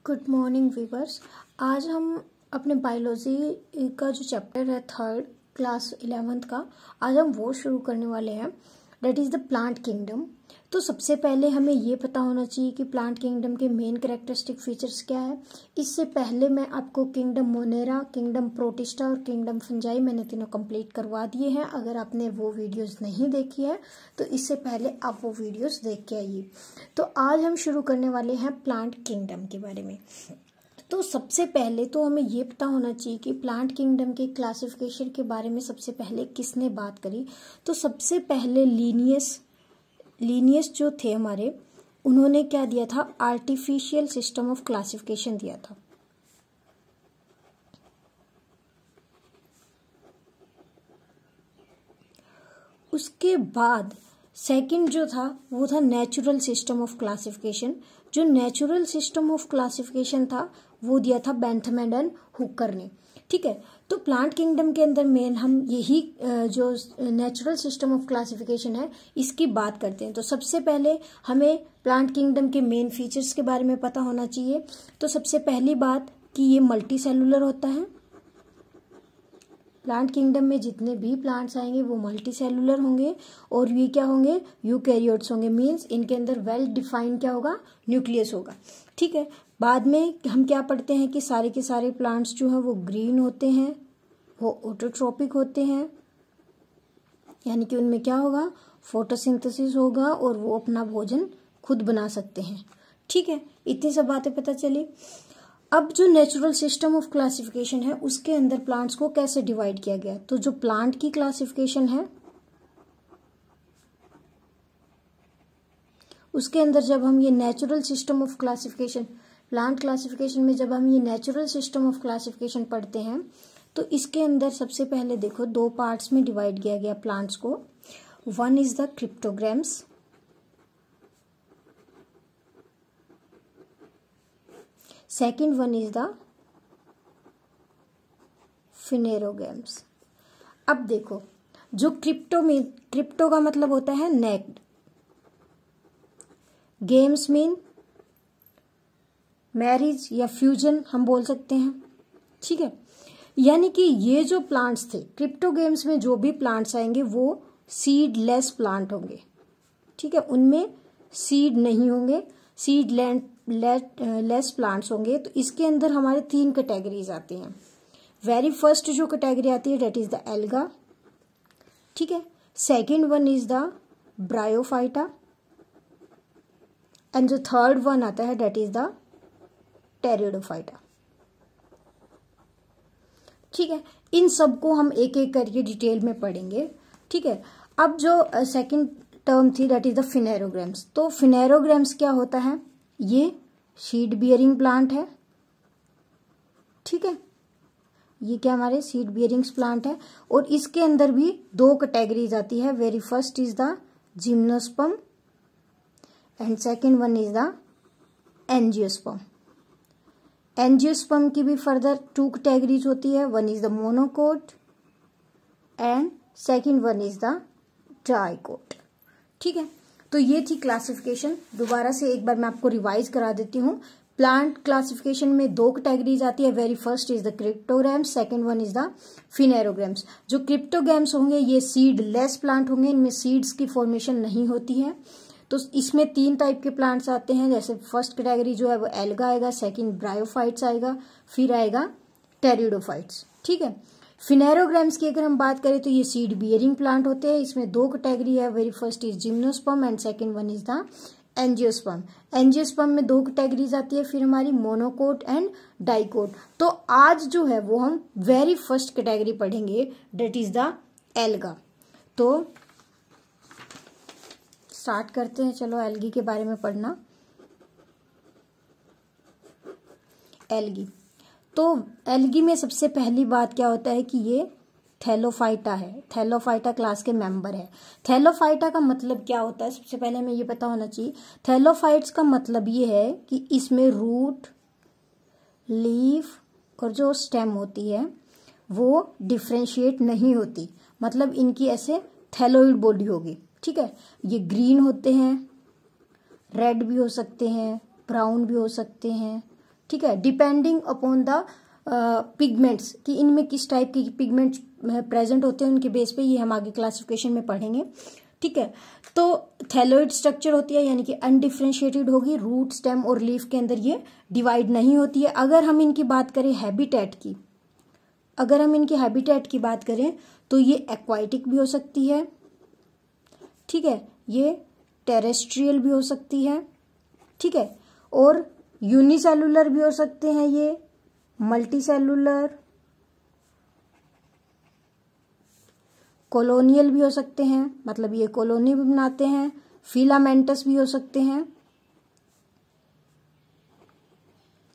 Good morning viewers. आज हम अपने बायोलॉजी का जो चैप्टर है थर्ड क्लास 11th का, आज हम वो शुरू करने वाले हैं, that is the plant kingdom. तो सबसे पहले हमें ये पता होना चाहिए कि प्लांट किंगडम के मेन कैरेक्टरिस्टिक फीचर्स क्या है। इससे पहले मैं आपको किंगडम मोनेरा, किंगडम प्रोटिस्टा और किंगडम फंजाई मैंने तीनों कंप्लीट करवा दिए हैं। अगर आपने वो वीडियोस नहीं देखी है तो इससे पहले आप वो वीडियोस देख के आइए। तो आज हम शुरू करने वाले हैं प्लांट किंगडम के बारे में। तो सबसे पहले तो हमें ये पता होना चाहिए कि प्लांट किंगडम के क्लासिफिकेशन के बारे में सबसे पहले किसने बात करी। तो सबसे पहले लीनियस जो थे हमारे, उन्होंने क्या दिया था, आर्टिफिशियल सिस्टम ऑफ क्लासिफिकेशन दिया था। उसके बाद सेकंड जो था वो था नेचुरल सिस्टम ऑफ क्लासिफिकेशन। जो नेचुरल सिस्टम ऑफ क्लासिफिकेशन था वो दिया था बेंथम एंड हुकर ने। ठीक है, तो प्लांट किंगडम के अंदर मेन हम यही जो नेचुरल सिस्टम ऑफ क्लासिफिकेशन है इसकी बात करते हैं। तो सबसे पहले हमें प्लांट किंगडम के मेन फीचर्स के बारे में पता होना चाहिए। तो सबसे पहली बात कि ये मल्टी सेलुलर होता है। प्लांट किंगडम में जितने भी प्लांट्स आएंगे वो मल्टी सेलुलर होंगे और ये क्या होंगे, यूकैरियोट्स होंगे। मीन्स इनके अंदर वेल डिफाइंड क्या होगा, न्यूक्लियस होगा। ठीक है, बाद में हम क्या पढ़ते हैं कि सारे के सारे प्लांट्स जो हैं वो ग्रीन होते हैं, वो ऑटोट्रोपिक होते हैं, यानी कि उनमें क्या होगा, फोटोसिंथेसिस होगा और वो अपना भोजन खुद बना सकते हैं। ठीक है, इतनी सब बातें पता चली। अब जो नेचुरल सिस्टम ऑफ क्लासिफिकेशन है उसके अंदर प्लांट्स को कैसे डिवाइड किया गया। तो जो प्लांट की क्लासिफिकेशन है उसके अंदर जब हम ये natural system of classification, plant classification में जब हम ये नेचुरल सिस्टम ऑफ क्लासिफिकेशन पढ़ते हैं तो इसके अंदर सबसे पहले देखो दो पार्ट्स में डिवाइड किया गया प्लांट्स को। One is the cryptograms, second one is the phanerograms. अब देखो जो क्रिप्टो का मतलब होता है नेक्ड, गेम्स मीन मैरिज या फ्यूजन हम बोल सकते हैं। ठीक है, यानी कि ये जो प्लांट्स थे क्रिप्टो गेम्स में जो भी प्लांट्स आएंगे वो सीडलेस प्लांट होंगे। ठीक है, उनमें सीड नहीं होंगे, सीड लेस प्लांट्स होंगे। तो इसके अंदर हमारे तीन कैटेगरीज आती हैं। वेरी फर्स्ट जो कैटेगरी आती है डेट इज द एल्गा। ठीक है, second one is the bryophyta and जो थर्ड वन आता है डेट इज द टेरिडोफाइटा। ठीक है, इन सबको हम एक एक करके डिटेल में पढ़ेंगे। ठीक है, अब जो सेकंड टर्म थी डेट इज द फिनेरोग्राम्स। तो फिनेरोग्राम्स क्या होता है, ये सीड बियरिंग प्लांट है। ठीक है, ये क्या हमारे सीड बियरिंग प्लांट है और इसके अंदर भी दो कैटेगरीज आती है। Very first is the gymnosperm and second one is the angiosperm. Angiosperm की भी फर्दर टू कैटेगरीज होती है। One is the monocot and second one is the tricot. ठीक है, तो ये थी क्लासिफिकेशन। दोबारा से एक बार मैं आपको रिवाइज करा देती हूँ। प्लांट क्लासिफिकेशन में दो कैटेगरीज आती है। Very first is the cryptograms, second one is the phanerogams. जो क्रिप्टोग्राम्स होंगे ये सीड लेस प्लांट होंगे, इनमें सीड्स की फॉर्मेशन नहीं होती है। तो इसमें तीन टाइप के प्लांट्स आते हैं। जैसे फर्स्ट कैटेगरी जो है वो एल्गा आएगा, सेकंड ब्रायोफाइट्स आएगा, फिर आएगा टेरिडोफाइट्स। ठीक है, फिनेरोग्राम्स की अगर हम बात करें तो ये सीड बियरिंग प्लांट होते हैं। इसमें दो कैटेगरी है। Very first is gymnosperm and second one is the angiosperm. Angiosperm में दो कैटेगरीज आती है, फिर हमारी मोनोकोट एंड डाइकोट। तो आज जो है वो हम वेरी फर्स्ट कैटेगरी पढ़ेंगे डेट इज द एल्गा। तो स्टार्ट करते हैं, चलो एल्गी के बारे में पढ़ना। एल्गी, तो एल्गी में सबसे पहली बात क्या होता है कि ये थैलोफाइटा है, थैलोफाइटा क्लास के मेंबर है। थैलोफाइटा का मतलब क्या होता है, सबसे पहले हमें ये पता होना चाहिए। थैलोफाइट्स का मतलब ये है कि इसमें रूट, लीफ और जो स्टेम होती है वो डिफ्रेंशिएट नहीं होती, मतलब इनकी ऐसे थैलोइड बॉडी होगी। ठीक है, ये ग्रीन होते हैं, रेड भी हो सकते हैं, ब्राउन भी हो सकते हैं, ठीक है, डिपेंडिंग अपॉन द पिगमेंट्स कि इनमें किस टाइप के पिगमेंट्स प्रेजेंट होते हैं, उनके बेस पे ये हम आगे क्लासिफिकेशन में पढ़ेंगे। ठीक है, तो थैलोइड स्ट्रक्चर होती है यानी कि अनडिफरेंशिएटेड होगी, रूट स्टेम और लीफ के अंदर ये डिवाइड नहीं होती है। अगर हम इनकी बात करें हैबिटेट की, अगर हम इनकी हैबिटेट की बात करें तो ये एक्वाटिक भी हो सकती है, ठीक है, ये टेरेस्ट्रियल भी हो सकती है, ठीक है, और यूनिसेलुलर भी हो सकते हैं, ये मल्टीसेलुलर, कॉलोनियल भी हो सकते हैं, मतलब ये कॉलोनी भी बनाते हैं, फिलामेंटस भी हो सकते हैं।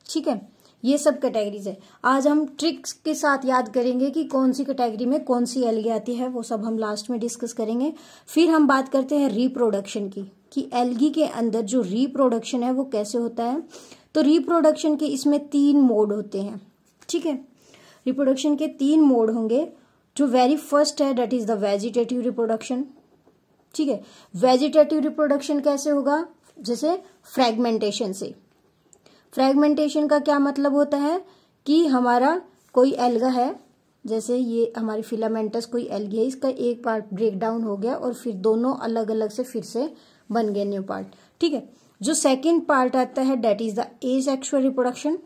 ठीक है, ये सब कैटेगरीज है। आज हम ट्रिक्स के साथ याद करेंगे कि कौन सी कैटेगरी में कौन सी एल्गी आती है, वो सब हम लास्ट में डिस्कस करेंगे। फिर हम बात करते हैं रिप्रोडक्शन की, कि एल्गी के अंदर जो रिप्रोडक्शन है वो कैसे होता है। तो रिप्रोडक्शन के इसमें 3 मोड होते हैं। ठीक है, रिप्रोडक्शन के 3 मोड होंगे। जो वेरी फर्स्ट है that is the vegetative reproduction. ठीक है, वेजिटेटिव रिप्रोडक्शन कैसे होगा, जैसे फ्रेगमेंटेशन से। फ्रेगमेंटेशन का क्या मतलब होता है कि हमारा कोई एल्गा है, जैसे ये हमारी फिलामेंटस कोई एल्गी है, इसका एक पार्ट ब्रेक डाउन हो गया और फिर दोनों अलग अलग से फिर से बन गए न्यू पार्ट। ठीक है, जो सेकंड पार्ट आता है that is the asexual reproduction.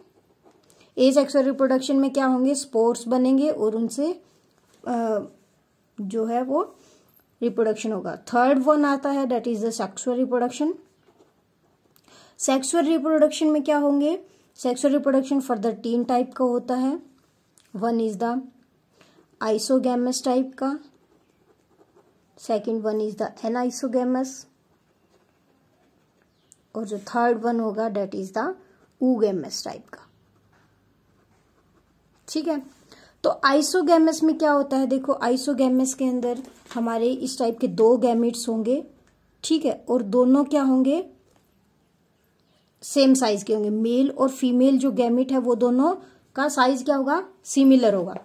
Asexual reproduction में क्या होंगे, स्पोर्स बनेंगे और उनसे जो है वो रिप्रोडक्शन होगा। थर्ड वन आता है that is the sexual reproduction. Sexual reproduction में क्या होंगे, सेक्सुअल रिप्रोडक्शन फर्दर 3 टाइप का होता है। One is the isogamous type का, second one is the anisogamous, और जो थर्ड वन होगा that is the oogamous type का। ठीक है, तो आइसोगैमस में क्या होता है, देखो आइसोगैमस के अंदर हमारे इस टाइप के 2 गैमेट्स होंगे। ठीक है, और दोनों क्या होंगे, सेम साइज के होंगे। मेल और फीमेल जो गैमेट है वो दोनों का साइज क्या होगा, सिमिलर होगा।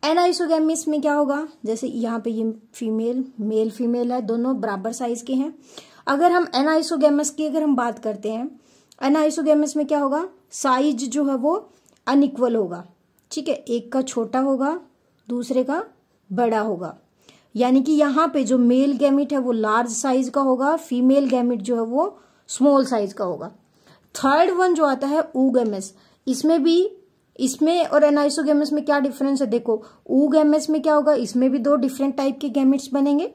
एनाइसोगैमस में क्या होगा, जैसे यहाँ पे ये फीमेल मेल फीमेल है, दोनों बराबर साइज के हैं। अगर हम एनाइसोगैमस की अगर हम बात करते हैं, एनाइसोगैमस में क्या होगा, साइज जो है वो अनइक्वल होगा। ठीक है, एक का छोटा होगा, दूसरे का बड़ा होगा, यानी कि यहाँ पे जो मेल गैमेट है वो लार्ज साइज का होगा, फीमेल गैमेट जो है वो स्मॉल साइज का होगा। थर्ड वन जो आता है ऊगैमस, इसमें और एनाइसोगैमस में क्या डिफरेंस है, देखो ऊगैमस में क्या होगा, इसमें भी 2 डिफरेंट टाइप के गैमेट्स बनेंगे,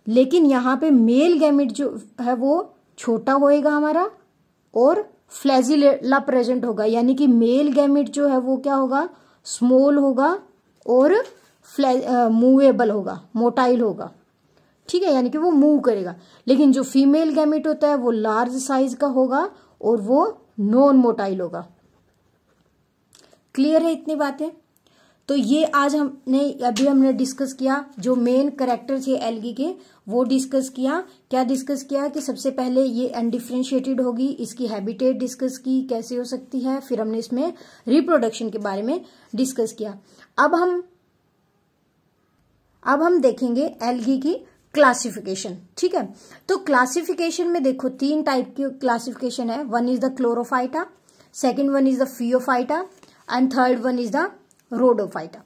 लेकिन यहाँ पे मेल गैमेट जो है वो छोटा होएगा हमारा और फ्लैजिला प्रेजेंट होगा, यानी कि मेल गैमेट जो है वो क्या होगा, स्मॉल होगा और मूवेबल होगा, मोटाइल होगा। ठीक है, यानी कि वो मूव करेगा। लेकिन जो फीमेल गैमेट होता है वो लार्ज साइज का होगा और वो नॉन मोटाइल होगा। क्लियर है इतनी बातें? तो ये आज हमने डिस्कस किया, जो मेन कैरेक्टर थे एल्गी के वो डिस्कस किया। क्या डिस्कस किया कि सबसे पहले ये अनडिफरेंशिएटेड होगी, इसकी हैबिटेट डिस्कस की कैसे हो सकती है, फिर हमने इसमें रिप्रोडक्शन के बारे में डिस्कस किया। अब हम देखेंगे एल्गी की क्लासिफिकेशन। ठीक है, तो क्लासिफिकेशन में देखो 3 टाइप की क्लासिफिकेशन है। One is the chlorophyta, second one is the phaeophyta and third one is the rhodophyta.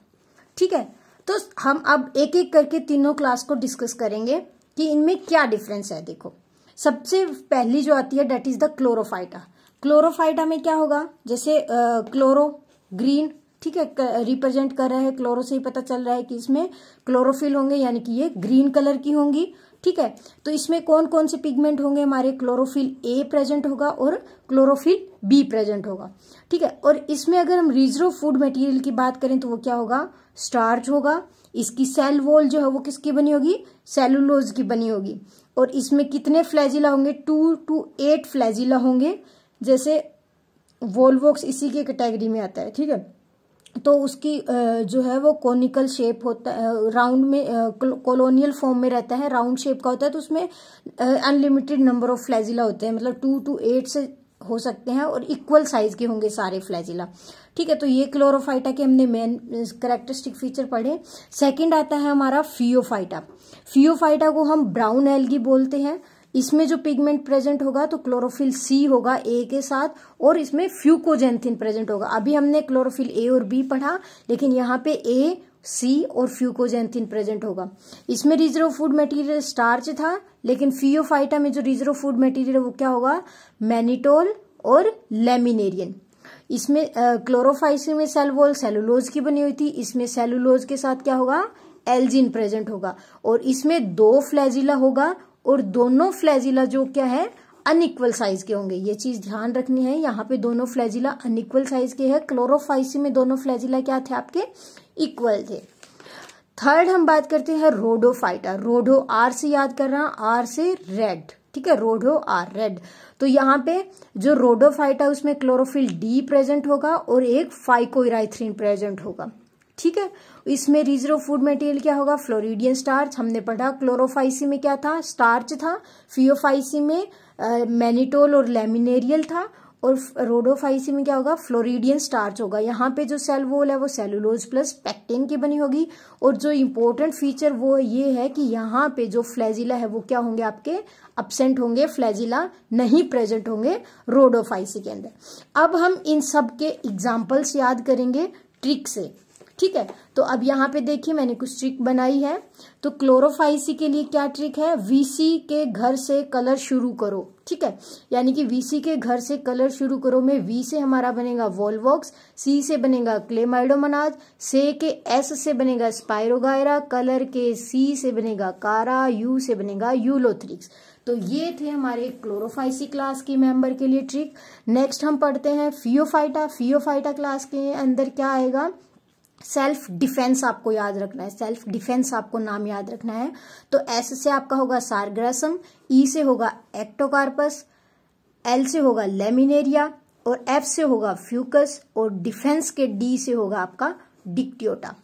ठीक है, तो हम अब एक एक करके तीनों क्लास को डिस्कस करेंगे कि इनमें क्या डिफरेंस है। देखो सबसे पहली जो आती है that is the Chlorophyta. Chlorophyta में क्या होगा, जैसे क्लोरो ग्रीन, ठीक है, रिप्रेजेंट कर रहा है, क्लोरो से ही पता चल रहा है कि इसमें क्लोरोफिल होंगे, यानी कि ये ग्रीन कलर की होंगी। ठीक है, तो इसमें कौन कौन से पिगमेंट होंगे हमारे, क्लोरोफिल ए प्रेजेंट होगा और क्लोरोफिल बी प्रेजेंट होगा। ठीक है, और इसमें अगर हम रिजर्व फूड मटेरियल की बात करें तो वो क्या होगा, स्टार्च होगा। इसकी सेल वॉल जो है वो किसकी बनी होगी, सेलुलोज की बनी होगी। और इसमें कितने फ्लैजिला होंगे, 2 to 8 फ्लैजिला होंगे। जैसे वोल्वोक्स इसी के कैटेगरी में आता है। ठीक है, तो उसकी जो है वो कोनिकल शेप होता है, राउंड में कॉलोनियल फॉर्म में रहता है, राउंड शेप का होता है। तो उसमें अनलिमिटेड नंबर ऑफ फ्लैजिला होते हैं, मतलब 2 to 8 से हो सकते हैं और इक्वल साइज के होंगे सारे फ्लैजिला। ठीक है, तो ये क्लोरोफाइटा के हमने मेन कैरेक्टरिस्टिक फीचर पढ़े। सेकंड आता है हमारा फियोफाइटा। फियोफाइटा को हम ब्राउन एल्गी बोलते हैं, इसमें जो पिगमेंट प्रेजेंट होगा तो क्लोरोफिल सी होगा ए के साथ, और इसमें फ्यूकोजेंथिन प्रेजेंट होगा। अभी हमने क्लोरोफिल ए और बी पढ़ा, लेकिन यहाँ पे ए, सी और फ्यूकोजेंथिन प्रेजेंट होगा। इसमें रिजर्व फूड मटेरियल स्टार्च था, लेकिन फियोफाइटा में जो रिजर्व फूड मटेरियल है वो क्या होगा, मैनिटोल और लेमिनेरियन। इसमें क्लोरोफाइसी में सेल वॉल सेलुलोज की बनी हुई थी, इसमें सेलुलोज के साथ क्या होगा, एल्जिन प्रेजेंट होगा। और इसमें 2 फ्लैजिला होगा, और दोनों फ्लैजिला जो क्या है, अनइक्वल साइज के होंगे। ये चीज ध्यान रखनी है, यहाँ पे दोनों फ्लैजिला अनइक्वल साइज के हैं। क्लोरोफाइसी में दोनों फ्लैजिला क्या थे आपके, इक्वल थे। थर्ड हम बात करते हैं रोडोफाइटा। रोडो आर से याद कर रहा, आर से रेड, ठीक है, रोडो आर रेड। तो यहाँ पे जो रोडोफाइटा उसमें क्लोरोफिल डी प्रेजेंट होगा और एक फाइकोइराइथ्रिन प्रेजेंट होगा, ठीक है। इसमें रिजर्व फूड मटेरियल क्या होगा, फ्लोरिडियन स्टार्च। हमने पढ़ा क्लोरोफाइसी में क्या था, स्टार्च था, फियोफाइसी में मैनिटोल और लेमिनेरियल था, और रोडोफाइसी में क्या होगा, फ्लोरिडियन स्टार्च होगा। यहाँ पे जो सेल वॉल है वो सेलुलोज प्लस पेक्टिन की बनी होगी, और जो इम्पोर्टेंट फीचर वो ये है कि यहाँ पे जो फ्लैजिला है वो क्या होंगे, आपके अब्सेंट होंगे, फ्लैजिला नहीं प्रेजेंट होंगे रोडोफाइसी के अंदर। अब हम इन सब के एग्जाम्पल्स याद करेंगे ट्रिक से, ठीक है। तो अब यहाँ पे देखिए मैंने कुछ ट्रिक बनाई है। तो क्लोरोफाइसी के लिए क्या ट्रिक है, वीसी के घर से कलर शुरू करो, ठीक है। यानी कि वीसी के घर से कलर शुरू करो में वी से हमारा बनेगा वोल्वॉक्स, सी से बनेगा क्लेमाइडोमोनाज, से के एस से बनेगा स्पाइरोगायरा, कलर के सी से बनेगा कारा, यू से बनेगा यूलोथ्रिक्स। तो ये थे हमारे क्लोरोफाइसी क्लास के मेंबर के लिए ट्रिक। नेक्स्ट हम पढ़ते हैं फियोफाइटा। फियोफाइटा क्लास के अंदर क्या आएगा, सेल्फ डिफेंस आपको याद रखना है, सेल्फ डिफेंस आपको नाम याद रखना है। तो एस से आपका होगा सारग्रासम, ई से होगा एक्टोकार्पस, एल से होगा लेमिनेरिया, और एफ से होगा फ्यूकस, और डिफेंस के डी से होगा आपका डिक्टियोटा।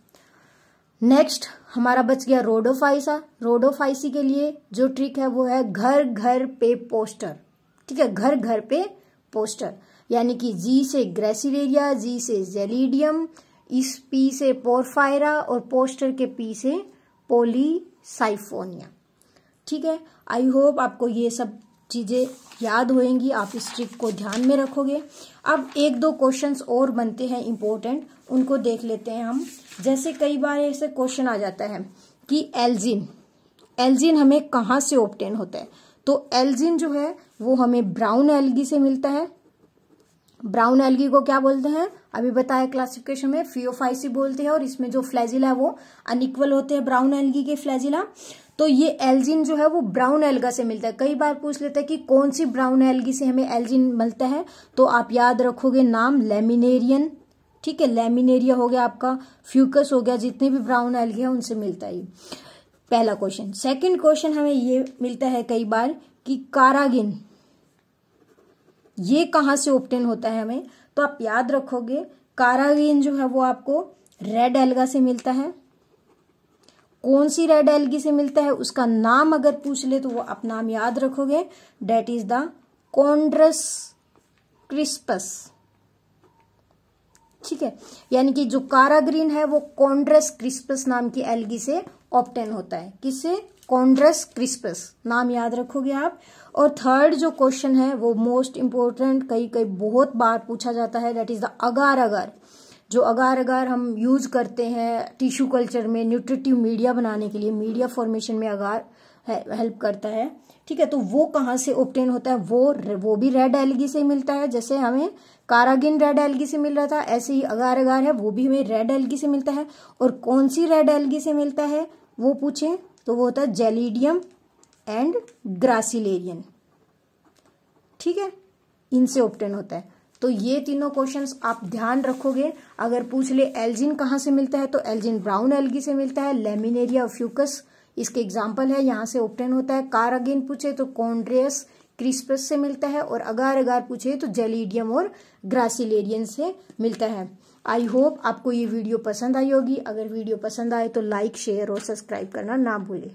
नेक्स्ट हमारा बच गया रोडोफाइसा। रोडोफाइसी के लिए जो ट्रिक है वो है घर घर पे पोस्टर, ठीक है, घर घर पे पोस्टर। यानी कि जी से ग्रेसिलेरिया, जी से जेलिडियम, इस पी से पोरफायरा, और पोस्टर के पी से पॉलीसाइफोनिया, ठीक है। आई होप आपको ये सब चीजें याद होंगी, आप इस ट्रिक को ध्यान में रखोगे। अब 1-2 क्वेश्चंस और बनते हैं इंपॉर्टेंट, उनको देख लेते हैं हम। जैसे कई बार ऐसे क्वेश्चन आ जाता है कि एल्जिन हमें कहाँ से ऑब्टेन होता है। तो एल्जिन जो है वो हमें ब्राउन एल्गी से मिलता है। ब्राउन एल्गी को क्या बोलते हैं, अभी बताया क्लासिफिकेशन में, फियोफाइसी बोलते हैं, और इसमें जो फ्लैजिला है वो अनइक्वल होते हैं ब्राउन एल्गी के फ्लैजिला। तो ये एल्जिन जो है वो ब्राउन एल्गा से मिलता है। कई बार पूछ लेते हैं कि कौन सी ब्राउन एल्गी से हमें एल्जिन मिलता है, तो आप याद रखोगे नाम लेमिनेरियन, ठीक है, लेमिनेरिया हो गया आपका, फ्यूकस हो गया, जितने भी ब्राउन एल्गी है उनसे मिलता है। पहला क्वेश्चन। सेकंड क्वेश्चन हमें ये मिलता है कई बार कि कारागिन ये कहाँ से ऑब्टेन होता है हमें, तो आप याद रखोगे कारागिन जो है वो आपको रेड एल्गा से मिलता है। कौन सी रेड एल्गी से मिलता है उसका नाम अगर पूछ ले तो वो आप नाम याद रखोगे, डेट इज द कॉन्ड्रस क्रिस्पस, ठीक है। यानी कि जो काराग्रीन है वो कॉन्ड्रस क्रिस्पस नाम की एल्गी से ऑब्टेन होता है। किससे, कॉन्ड्रस क्रिस्पस, नाम याद रखोगे आप। और थर्ड जो क्वेश्चन है वो मोस्ट इंपोर्टेंट, कई बहुत बार पूछा जाता है, दैट इज द अगार अगार। जो अगार अगार हम यूज करते हैं टिश्यू कल्चर में न्यूट्रिटिव मीडिया बनाने के लिए, मीडिया फॉर्मेशन में अगार हेल्प करता है, ठीक है। तो वो कहाँ से ऑब्टेन होता है, वो भी रेड एल्गी से मिलता है। जैसे हमें कारागिन रेड एल्गी से मिल रहा था, ऐसे ही अगार अगार है वो भी हमें रेड एल्गी से मिलता है। और कौन सी रेड एल्गी से मिलता है वो पूछे तो वो होता है जेलिडियम एंड ग्रासिलेरियन, ठीक है, इनसे ऑब्टेन होता है। तो ये तीनों क्वेश्चंस आप ध्यान रखोगे। अगर पूछ ले एल्जिन कहाँ से मिलता है तो एल्जिन ब्राउन एल्गी से मिलता है। लेमिनेरिया और फ्यूकस इसके एग्जाम्पल है, यहाँ से ऑब्टेन होता है। कारागिन पूछे तो कॉन्ड्रियस क्रिस्पस से मिलता है, और अगार अगार पूछे तो जेलिडियम और ग्रासिलेरियन से मिलता है। आई होप आपको ये वीडियो पसंद आई होगी। अगर वीडियो पसंद आए तो लाइक, शेयर और सब्सक्राइब करना ना भूलें।